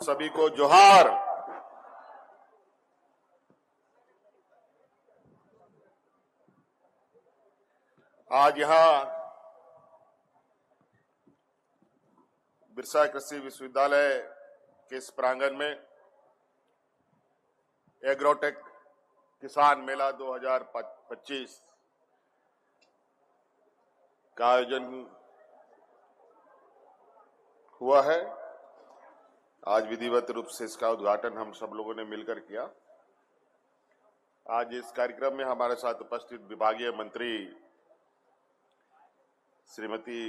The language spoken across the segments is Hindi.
सभी को जोहार। आज यहां बिरसा कृषि विश्वविद्यालय के इस प्रांगण में एग्रोटेक किसान मेला 2025 का आयोजन हुआ है। आज विधिवत रूप से इसका उद्घाटन हम सब लोगों ने मिलकर किया। आज इस कार्यक्रम में हमारे साथ उपस्थित विभागीय मंत्री श्रीमती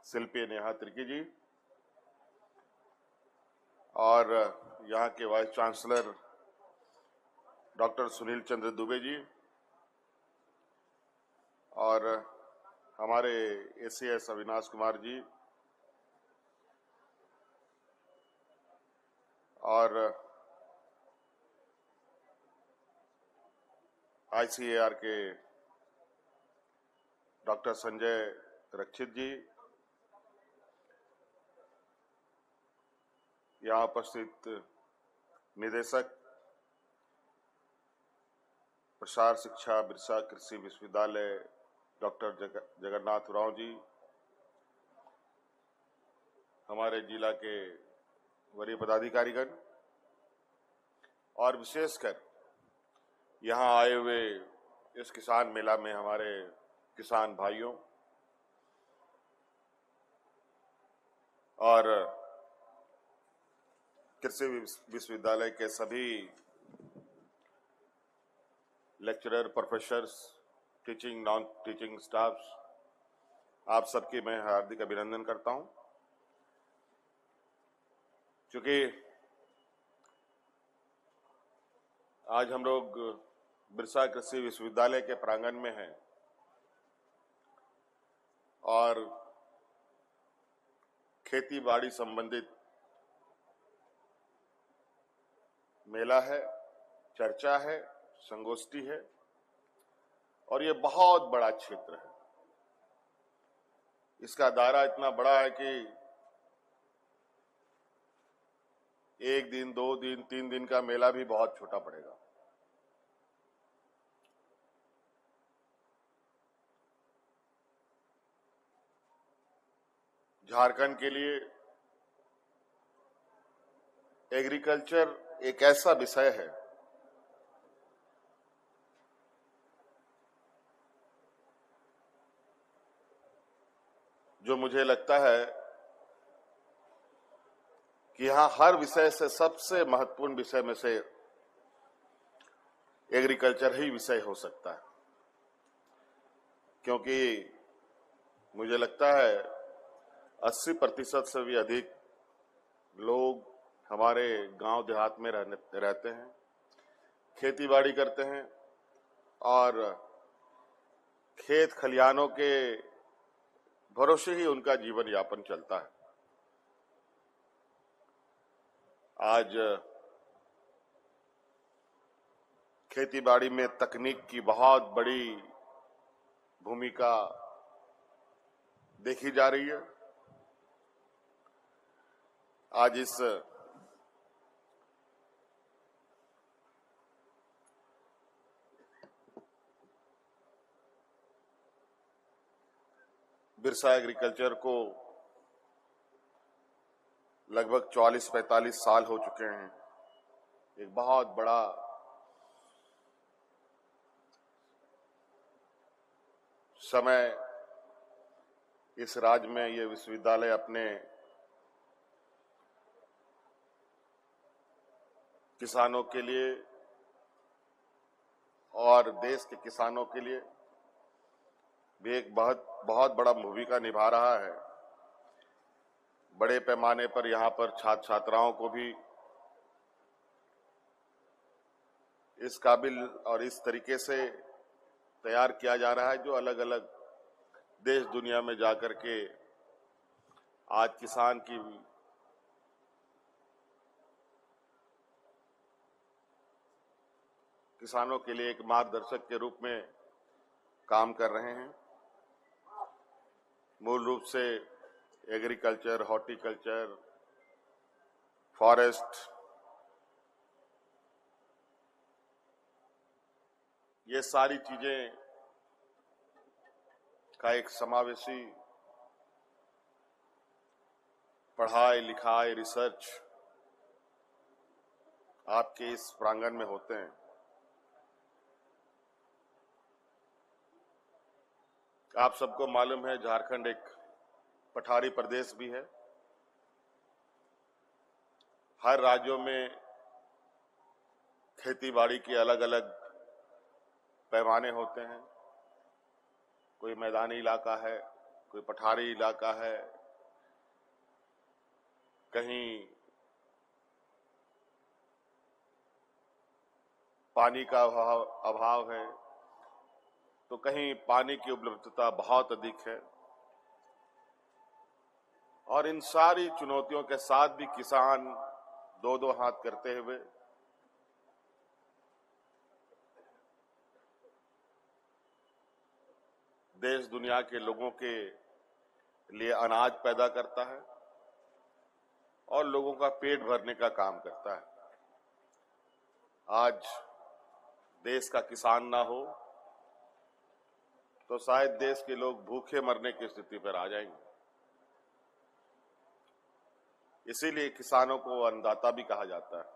शिल्पी नेहा तिर्की जी और यहाँ के वाइस चांसलर डॉक्टर सुनील चंद्र दुबे जी और हमारे एसीएस अविनाश कुमार जी और आईसीएआर के डॉक्टर संजय रक्षित जी, यहाँ उपस्थित निदेशक प्रसार शिक्षा बिरसा कृषि विश्वविद्यालय डॉक्टर जगन्नाथ राव जी, हमारे जिला के वरीय पदाधिकारीगण और विशेषकर यहाँ आए हुए इस किसान मेला में हमारे किसान भाइयों और कृषि विश्वविद्यालय के सभी lecturer, professors, teaching, non teaching staffs, आप सबकी मैं हार्दिक अभिनंदन करता हूं। क्योंकि आज हम लोग बिरसा कृषि विश्वविद्यालय के प्रांगण में हैं और खेती बाड़ी संबंधित मेला है, चर्चा है, संगोष्ठी है और ये बहुत बड़ा क्षेत्र है। इसका दायरा इतना बड़ा है कि एक दिन, 2 दिन, 3 दिन का मेला भी बहुत छोटा पड़ेगा। झारखंड के लिए एग्रीकल्चर एक ऐसा विषय है जो मुझे लगता है कि यहां हर विषय से सबसे महत्वपूर्ण विषय में से एग्रीकल्चर ही विषय हो सकता है। क्योंकि मुझे लगता है 80% से भी अधिक लोग हमारे गांव देहात में रहते हैं, खेती बाड़ी करते हैं और खेत खलिहानों के भरोसे ही उनका जीवन यापन चलता है। आज खेती बाड़ी में तकनीक की बहुत बड़ी भूमिका देखी जा रही है। आज इस बिरसा एग्रीकल्चर को लगभग 40-45 साल हो चुके हैं। एक बहुत बड़ा समय इस राज्य में ये विश्वविद्यालय अपने किसानों के लिए और देश के किसानों के लिए भी एक बहुत बड़ा भूमिका निभा रहा है। बड़े पैमाने पर यहाँ पर छात्र छात्राओं को भी इस काबिल और इस तरीके से तैयार किया जा रहा है जो अलग अलग देश दुनिया में जाकर के आज किसानों के लिए एक मार्गदर्शक के रूप में काम कर रहे हैं। मूल रूप से एग्रीकल्चर, हॉर्टिकल्चर, फॉरेस्ट, ये सारी चीजें का एक समावेशी पढ़ाई लिखाई रिसर्च आपके इस प्रांगण में होते हैं। आप सबको मालूम है झारखंड एक पठारी प्रदेश भी है। हर राज्यों में खेती बाड़ी के अलग अलग पैमाने होते हैं। कोई मैदानी इलाका है, कोई पठारी इलाका है, कहीं पानी का अभाव है, तो कहीं पानी की उपलब्धता बहुत अधिक है। और इन सारी चुनौतियों के साथ भी किसान दो दो हाथ करते हुए देश दुनिया के लोगों के लिए अनाज पैदा करता है और लोगों का पेट भरने का काम करता है। आज देश का किसान ना हो तो शायद देश के लोग भूखे मरने की स्थिति पर आ जाएंगे। इसीलिए किसानों को अन्नदाता भी कहा जाता है।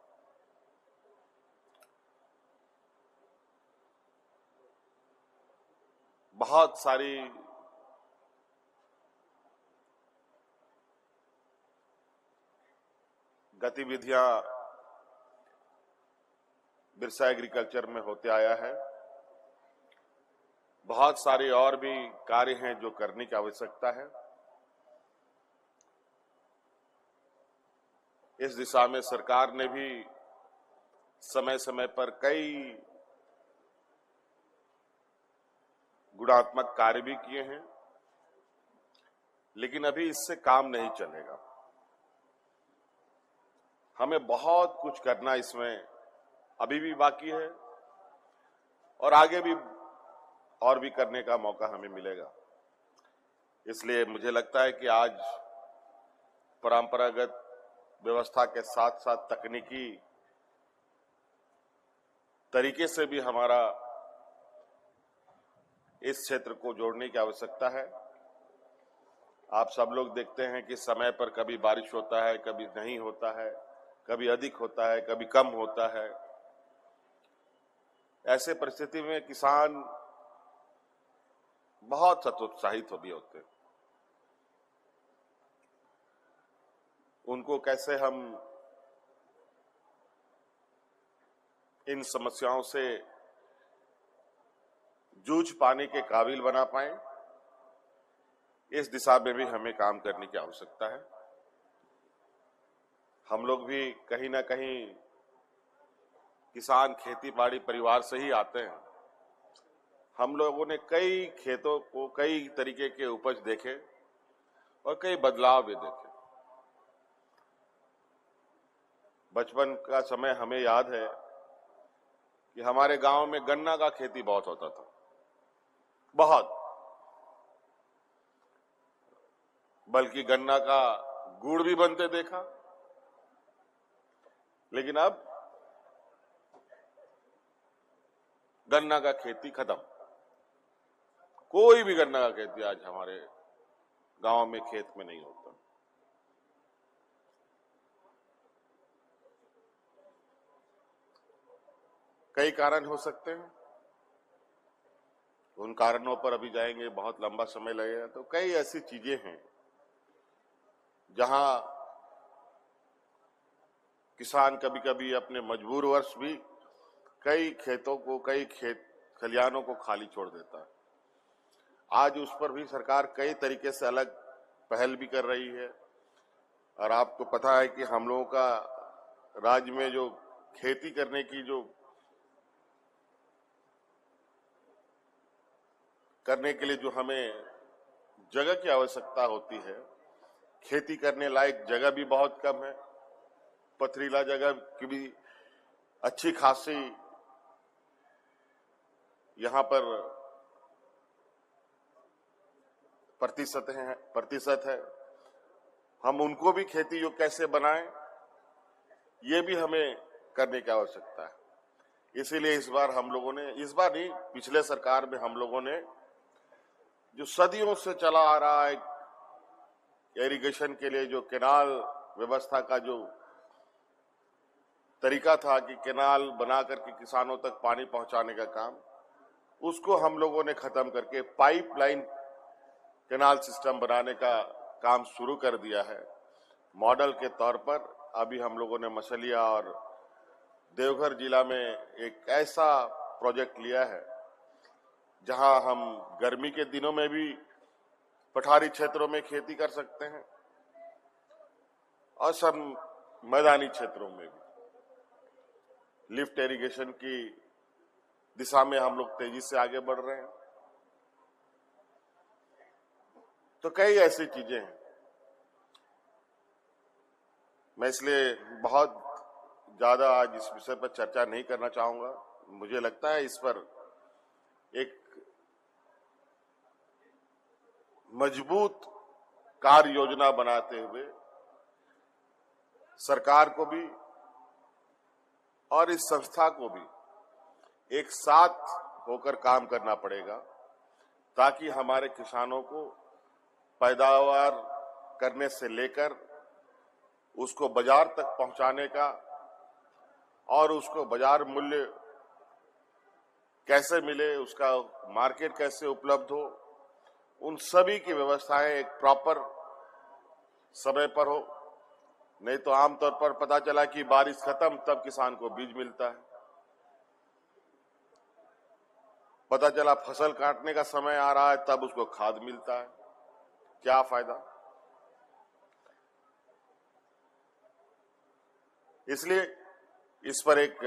बहुत सारी गतिविधियां बिरसा एग्रीकल्चर में होते आया है। बहुत सारे और भी कार्य हैं जो करने की आवश्यकता है। इस दिशा में सरकार ने भी समय समय पर कई गुणात्मक कार्य भी किए हैं, लेकिन अभी इससे काम नहीं चलेगा। हमें बहुत कुछ करना इसमें अभी भी बाकी है और आगे भी और भी करने का मौका हमें मिलेगा। इसलिए मुझे लगता है कि आज परंपरागत व्यवस्था के साथ साथ तकनीकी तरीके से भी हमारा इस क्षेत्र को जोड़ने की आवश्यकता है। आप सब लोग देखते हैं कि समय पर कभी बारिश होता है, कभी नहीं होता है, कभी अधिक होता है, कभी कम होता है। ऐसे परिस्थिति में किसान बहुत हतोत्साहित भी होते हैं। उनको कैसे हम इन समस्याओं से जूझ पाने के काबिल बना पाएं, इस दिशा में भी हमें काम करने की आवश्यकता है। हम लोग भी कहीं ना कहीं किसान खेती बाड़ी परिवार से ही आते हैं। हम लोगों ने कई खेतों को, कई तरीके के उपज देखे और कई बदलाव भी देखे। बचपन का समय हमें याद है कि हमारे गांव में गन्ना का खेती बहुत होता था, बहुत, बल्कि गन्ना का गुड़ भी बनते देखा। लेकिन अब गन्ना का खेती खत्म। कोई भी गन्ना का खेती आज हमारे गांव में खेत में नहीं होता। कई कारण हो सकते हैं, उन कारणों पर अभी जाएंगे, बहुत लंबा समय लगेगा। तो कई ऐसी चीजें हैं जहां किसान कभी कभी अपने मजबूर वर्ष भी कई खेतों को, कई खेत खलिहानों को खाली छोड़ देता है। आज उस पर भी सरकार कई तरीके से अलग पहल भी कर रही है। और आपको पता है कि हम लोगों का राज्य में जो खेती करने की करने के लिए जो हमें जगह की आवश्यकता होती है, खेती करने लायक जगह भी बहुत कम है। पथरीला जगह की भी अच्छी खासी यहां पर प्रतिशत है। हम उनको भी खेती योग्य कैसे बनाएं, ये भी हमें करने की आवश्यकता है। इसीलिए इस बार हम लोगों ने, इस बार नहीं, पिछले सरकार में हम लोगों ने जो सदियों से चला आ रहा है इरिगेशन के लिए जो केनाल व्यवस्था का जो तरीका था कि केनाल बना करके किसानों तक पानी पहुंचाने का काम, उसको हम लोगों ने खत्म करके पाइपलाइन केनाल सिस्टम बनाने का काम शुरू कर दिया है। मॉडल के तौर पर अभी हम लोगों ने मछलिया और देवघर जिला में एक ऐसा प्रोजेक्ट लिया है जहां हम गर्मी के दिनों में भी पठारी क्षेत्रों में खेती कर सकते हैं और सब मैदानी क्षेत्रों में भी लिफ्ट इरिगेशन की दिशा में हम लोग तेजी से आगे बढ़ रहे हैं। तो कई ऐसी चीजें हैं, मैं इसलिए बहुत ज्यादा आज इस विषय पर चर्चा नहीं करना चाहूंगा। मुझे लगता है इस पर एक मजबूत कार्य योजना बनाते हुए सरकार को भी और इस संस्था को भी एक साथ होकर काम करना पड़ेगा ताकि हमारे किसानों को पैदावार करने से लेकर उसको बाजार तक पहुंचाने का और उसको बाजार मूल्य कैसे मिले, उसका मार्केट कैसे उपलब्ध हो, उन सभी की व्यवस्थाएं एक प्रॉपर समय पर हो। नहीं तो आमतौर पर पता चला कि बारिश खत्म तब किसान को बीज मिलता है, पता चला फसल काटने का समय आ रहा है तब उसको खाद मिलता है। क्या फायदा? इसलिए इस पर एक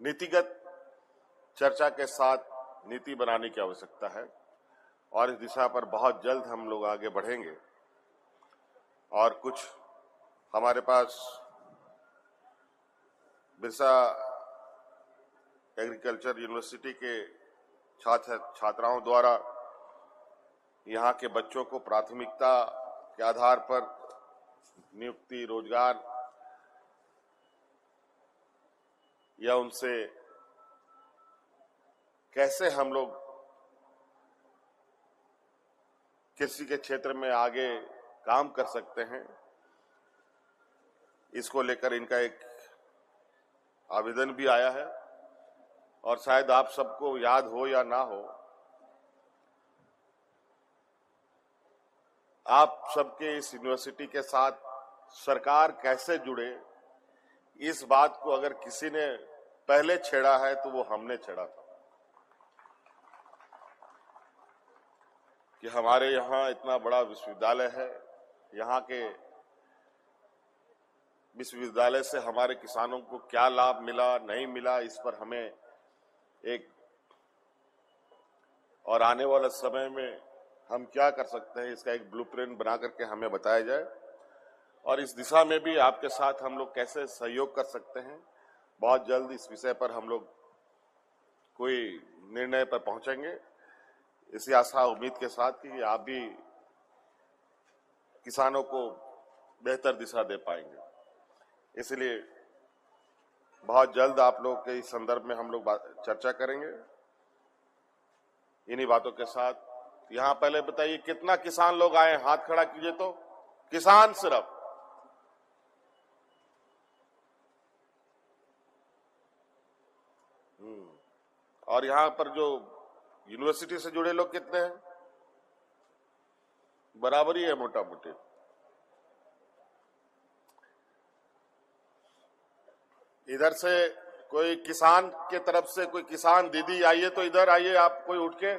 नीतिगत चर्चा के साथ नीति बनाने की आवश्यकता है और इस दिशा पर बहुत जल्द हम लोग आगे बढ़ेंगे। और कुछ हमारे पास बिरसा एग्रीकल्चर यूनिवर्सिटी के छात्राओं द्वारा यहाँ के बच्चों को प्राथमिकता के आधार पर नियुक्ति, रोजगार या उनसे कैसे हम लोग कृषि के क्षेत्र में आगे काम कर सकते हैं, इसको लेकर इनका एक आवेदन भी आया है। और शायद आप सबको याद हो या ना हो, आप सबके इस यूनिवर्सिटी के साथ सरकार कैसे जुड़े, इस बात को अगर किसी ने पहले छेड़ा है तो वो हमने छेड़ा था कि हमारे यहाँ इतना बड़ा विश्वविद्यालय है, यहाँ के विश्वविद्यालय से हमारे किसानों को क्या लाभ मिला, नहीं मिला, इस पर हमें एक और आने वाले समय में हम क्या कर सकते हैं इसका एक ब्लूप्रिंट बना करके हमें बताया जाए और इस दिशा में भी आपके साथ हम लोग कैसे सहयोग कर सकते हैं। बहुत जल्द इस विषय पर हम लोग कोई निर्णय पर पहुंचेंगे, इसी आशा उम्मीद के साथ कि आप भी किसानों को बेहतर दिशा दे पाएंगे। इसलिए बहुत जल्द आप लोग के इस संदर्भ में हम लोग चर्चा करेंगे। इन्हीं बातों के साथ यहाँ पहले बताइए कितना किसान लोग आए, हाथ खड़ा कीजिए। तो किसान सिर्फ और यहाँ पर जो यूनिवर्सिटी से जुड़े लोग कितने हैं? बराबर ही है मोटा मोटी। इधर से कोई किसान के तरफ से कोई किसान दीदी आइए तो इधर आइए, आप कोई उठ के,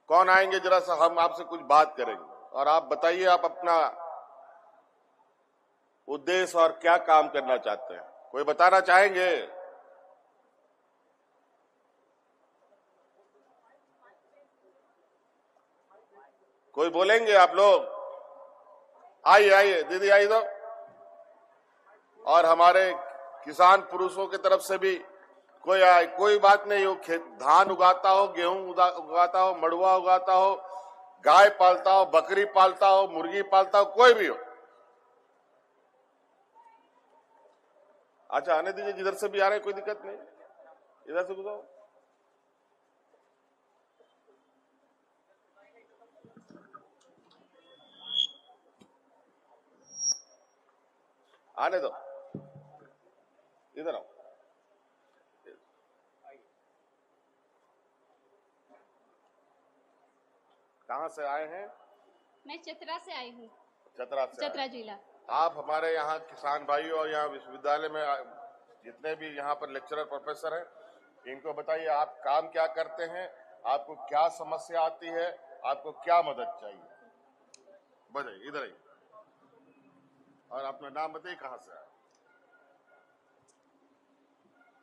कौन आएंगे जरा सा, हम आपसे कुछ बात करेंगे और आप बताइए आप अपना उद्देश्य और क्या काम करना चाहते हैं। कोई बताना चाहेंगे? कोई बोलेंगे आप लोग? आइए आइए दीदी आइए तो। और हमारे किसान पुरुषों की तरफ से भी कोई आए, कोई बात नहीं हो, धान उगाता हो, गेहूं उगाता हो, मड़ुआ उगाता हो, गाय पालता हो, बकरी पालता हो, मुर्गी पालता हो, कोई भी हो, अच्छा आने दीजिए, जिधर से भी आ रहे हैं कोई दिक्कत नहीं, इधर से गुजारो। आने दो, इधर आओ। कहाँ से आए हैं? मैं चतरा से आई हूँ। चतरा से? चतरा जिला। आप हमारे यहाँ किसान भाई और यहाँ विश्वविद्यालय में जितने भी यहाँ पर लेक्चरर प्रोफेसर हैं, इनको बताइए आप काम क्या करते हैं, आपको क्या समस्या आती है, आपको क्या मदद चाहिए, बताइए। इधर आइए और अपना नाम बताइए, कहाँ से आए?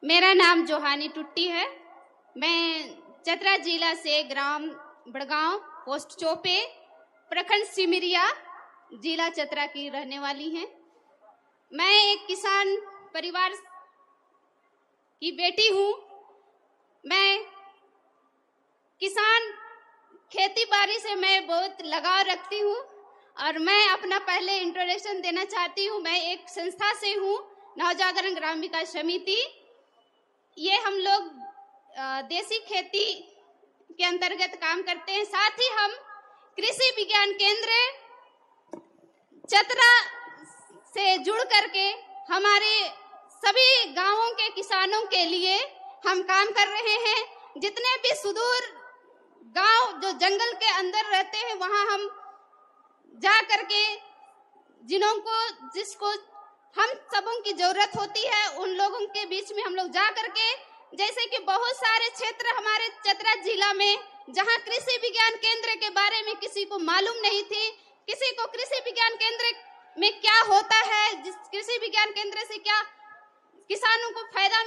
मेरा नाम जोहानी टुट्टी है। मैं चतरा जिला से ग्राम बड़गांव, पोस्ट चौपे, प्रखंड सिमरिया, जिला चतरा की रहने वाली हैं। मैं एक किसान परिवार की बेटी हूँ। मैं किसान खेती बाड़ी से मैं बहुत लगाव रखती हूँ और मैं अपना पहले इंट्रोडक्शन देना चाहती हूँ। मैं एक संस्था से हूँ, नवजागरण ग्राम विकास समिति। ये हम लोग देसी खेती के अंतर्गत काम करते हैं। साथ ही हम कृषि विज्ञान केंद्र चतरा से जुड़ करके हमारे सभी गांवों के किसानों के लिए हम काम कर रहे हैं। जितने भी सुदूर गांव जो जंगल के अंदर रहते हैं, वहां हम जा करके जिसको हम सबों की जरूरत होती है, उन लोगों के बीच में हम लोग जा करके, जैसे कि बहुत सारे क्षेत्र हमारे चतरा जिला में जहां कृषि विज्ञान केंद्र के बारे में किसी को मालूम नहीं थी, किसी को कृषि विज्ञान केंद्र में क्या होता है, जिस कृषि विज्ञान केंद्र से क्या किसानों को फायदा